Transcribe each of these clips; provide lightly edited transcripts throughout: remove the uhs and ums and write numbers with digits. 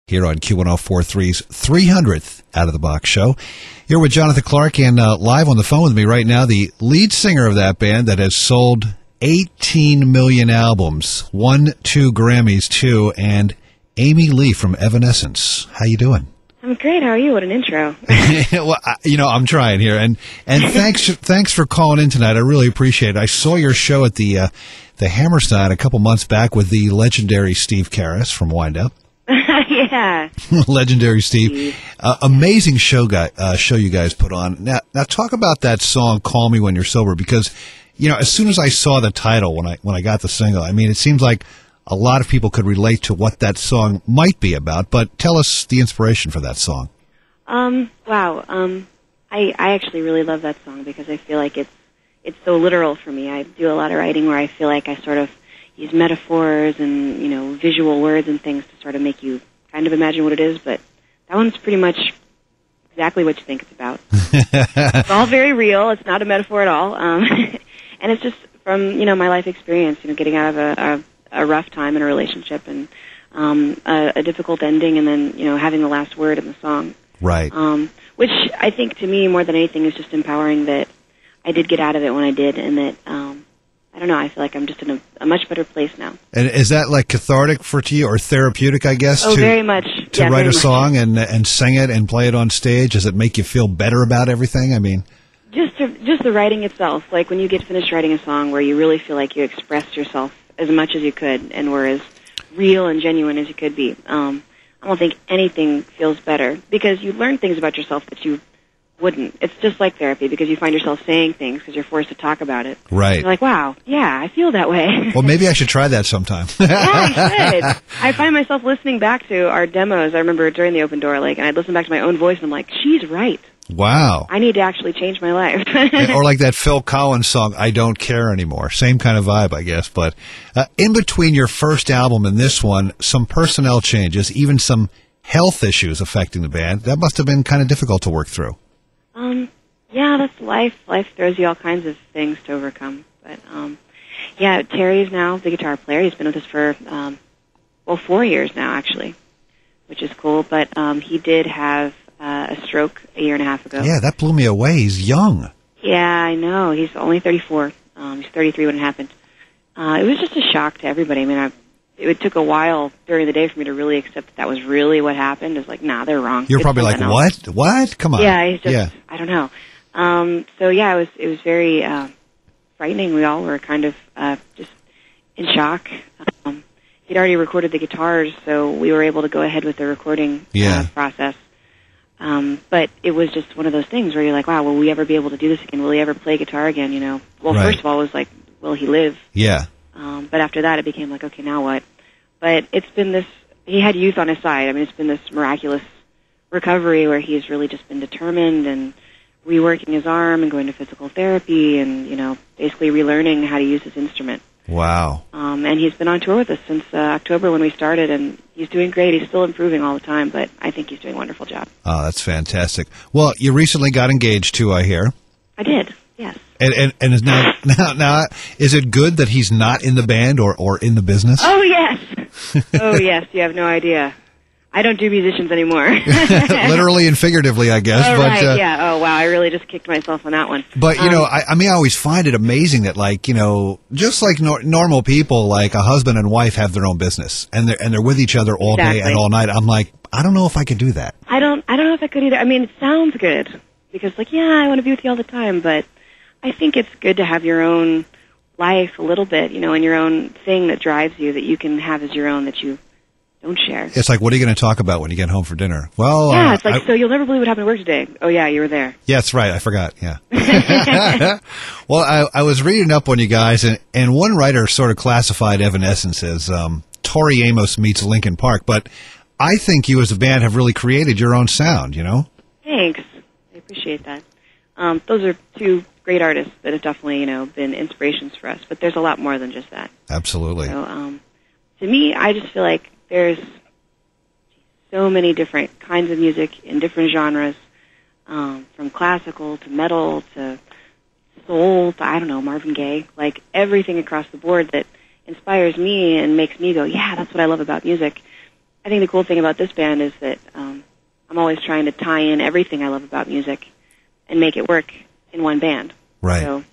here on Q1043's 300th Out of the Box show. Here with Jonathan Clarke, and live on the phone with me right now, the lead singer of that band that has sold 18 million albums, won 2 Grammys too, and Amy Lee from Evanescence. How you doing? I'm great. How are you? What an intro. Well, I'm trying here, and thanks for calling in tonight. I really appreciate it. I saw your show at the Hammerstein a couple months back with the legendary Steve Karras from Wind Up. Yeah. Legendary Steve. Amazing show you guys put on. Now talk about that song, Call Me When You're Sober, because, as soon as I saw the title when I got the single, it seems like a lot of people could relate to what that song might be about, but tell us the inspiration for that song. Wow. I actually really love that song because I feel like it's so literal for me. I do a lot of writing where I feel like I sort of use metaphors and, visual words and things to sort of make you kind of imagine what it is, but that one's pretty much exactly what you think it's about. It's all very real. It's not a metaphor at all. And it's just from, my life experience, getting out of a rough time in a relationship and a difficult ending and then, having the last word in the song. Right. Which I think to me more than anything is just empowering that I did get out of it when I did, and that, I don't know, I feel like I'm just in a much better place now. And is that like cathartic for you, or therapeutic, I guess? Oh, very much. To write a song and sing it and play it on stage? Does it make you feel better about everything? Just the writing itself. Like when you get finished writing a song where you really feel like you expressed yourself as much as you could and were as real and genuine as you could be. I don't think anything feels better because you learn things about yourself that you wouldn't. It's just like therapy because you find yourself saying things because you're forced to talk about it. Right. You're like, wow, yeah, I feel that way. Well, maybe I should try that sometime. Yeah, you should. I find myself listening back to our demos. I remember during the open door, and I'd listen back to my own voice, and I'm like, she's right. Wow. I need to actually change my life. Or like that Phil Collins song, I Don't Care Anymore. Same kind of vibe, I guess. But in between your first album and this one, some personnel changes, even some health issues affecting the band. That must have been kind of difficult to work through. Yeah, that's life. Life throws you all kinds of things to overcome. But, yeah, Terry's now the guitar player. He's been with us for, 4 years now, actually, which is cool. But he did have a stroke a year and a half ago. Yeah, that blew me away. He's young. Yeah, I know. He's only 34. He's 33 when it happened. It was just a shock to everybody. It took a while during the day for me to really accept that was really what happened. It's like, nah, they're wrong. You're probably like, what? What? Come on. Yeah, he's just, I don't know. So yeah, it was very frightening. We all were kind of just in shock. He'd already recorded the guitars, so we were able to go ahead with the recording process. But it was just one of those things where you're like, wow, will we ever be able to do this again? Will he ever play guitar again? Well, right. First of all, it was like, will he live? Yeah. But after that, it became like, okay, now what? But it's been this, he had youth on his side. It's been this miraculous recovery where he's really just been determined and reworking his arm and going to physical therapy and, basically relearning how to use his instrument. Wow. And he's been on tour with us since October when we started, and he's doing great. He's still improving all the time, but I think he's doing a wonderful job. Oh, that's fantastic. Well, you recently got engaged too, I hear. I did, yes. And is now is it good that he's not in the band or in the business? Oh, yes. Oh, yes. You have no idea. I don't do musicians anymore. Literally and figuratively, I guess. Oh, but, right, yeah. Oh, wow. I really just kicked myself on that one. But, I always find it amazing that, just like normal people, like a husband and wife have their own business, and they're with each other all day and all night. I'm like, I don't know if I could do that. I don't know if I could either. it sounds good because, I want to be with you all the time, but I think it's good to have your own life a little bit, and your own thing that drives you that you can have as your own that you don't share. It's like, what are you going to talk about when you get home for dinner? Well, yeah, it's like, so you'll never believe what happened at work today. Oh, yeah, you were there. Yeah, that's right. I forgot, yeah. Well, I was reading up on you guys, and one writer sort of classified Evanescence as Tori Amos meets Linkin Park, but I think you as a band have really created your own sound, Thanks. I appreciate that. Those are two great artists that have definitely, been inspirations for us, but there's a lot more than just that. Absolutely. So, to me, I just feel like there's so many different kinds of music in different genres, from classical to metal to soul to, I don't know, Marvin Gaye, like everything across the board that inspires me and makes me go, yeah, that's what I love about music. I think the cool thing about this band is that I'm always trying to tie in everything I love about music and make it work in one band. Right. So,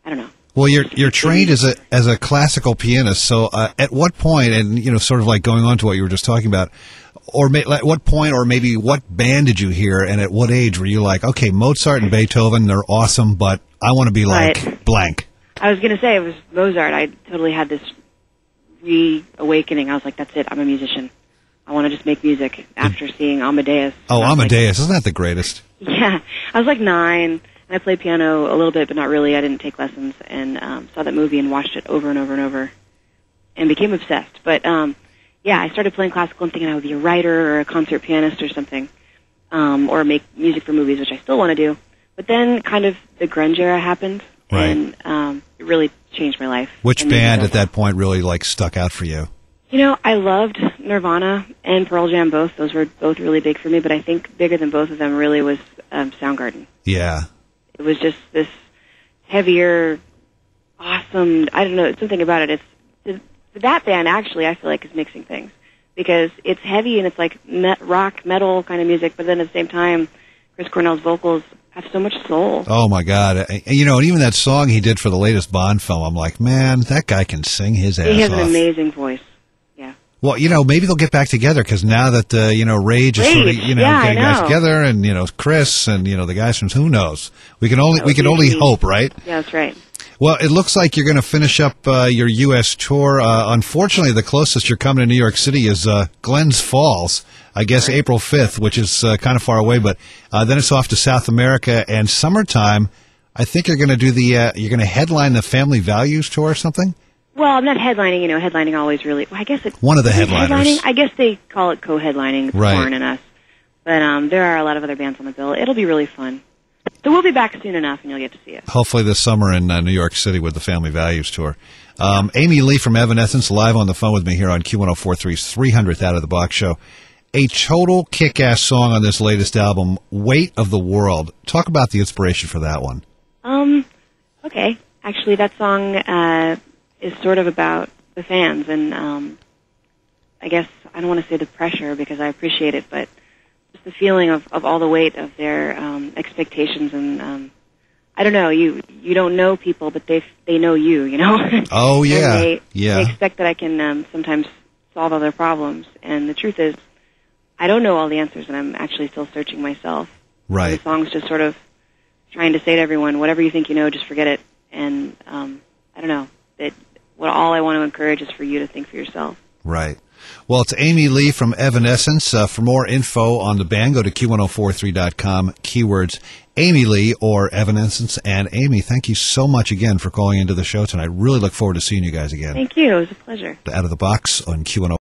I don't know. Well, you're trained as a classical pianist. So, at what point, and sort of like going on to what you were just talking about, or at what point, or maybe what band did you hear, and at what age were you like, okay, Mozart and Beethoven, they're awesome, but I want to be like blank? I was going to say it was Mozart. I totally had this reawakening. I was like, that's it. I'm a musician. I want to just make music after seeing Amadeus. Oh, Amadeus. Isn't that the greatest? Yeah. I was like 9, and I played piano a little bit, but not really. I didn't take lessons, and saw that movie and watched it over and over and over and became obsessed. But, yeah, I started playing classical and thinking I would be a writer or a concert pianist or something, or make music for movies, which I still want to do. But then kind of the grunge era happened, and it really changed my life. Which band at that point really like stuck out for you? I loved Nirvana and Pearl Jam both. Those were both really big for me, but I think bigger than both of them really was Soundgarden. Yeah. It was just this heavier, awesome, I don't know, something about it. That band actually I feel like is mixing things because it's heavy and it's like rock, metal kind of music, but then at the same time, Chris Cornell's vocals have so much soul. Oh, my God. And even that song he did for the latest Bond film, I'm like, man, that guy can sing his ass off. He has an amazing voice. Yeah. Well, maybe they'll get back together because now that, Rage is sort of, getting guys together and, Chris and, the guys from who knows. We can only hope, right? Yeah, that's right. Well, it looks like you're going to finish up your U.S. tour. Unfortunately, the closest you're coming to New York City is Glens Falls, I guess April 5th, which is kind of far away. But then it's off to South America and summertime. I think you're going to do you're going to headline the Family Values tour or something? Well, I'm not headlining. Headlining always really. Well, I guess it's one of the headliners. I guess they call it co-headlining, Warren and us. But there are a lot of other bands on the bill. It'll be really fun. So we'll be back soon enough, and you'll get to see it. Hopefully this summer in New York City with the Family Values Tour. Amy Lee from Evanescence live on the phone with me here on Q1043's 300th Out of the Box show. A total kick-ass song on this latest album, Weight of the World. Talk about the inspiration for that one. Okay. Actually, that song is sort of about the fans, and I guess I don't want to say the pressure because I appreciate it, but just the feeling of all the weight of their expectations and I don't know, you don't know people, but they know you, Oh yeah, and they expect that I can sometimes solve all their problems, and the truth is, I don't know all the answers, and I'm actually still searching myself. Right. And the song's just sort of trying to say to everyone, whatever you think you know, just forget it, and I don't know, all I want to encourage is for you to think for yourself. Right. Well, it's Amy Lee from Evanescence. For more info on the band, go to Q1043.com, keywords Amy Lee or Evanescence. And Amy, thank you so much again for calling into the show tonight. Really look forward to seeing you guys again. Thank you. It was a pleasure. Out of the Box on Q10.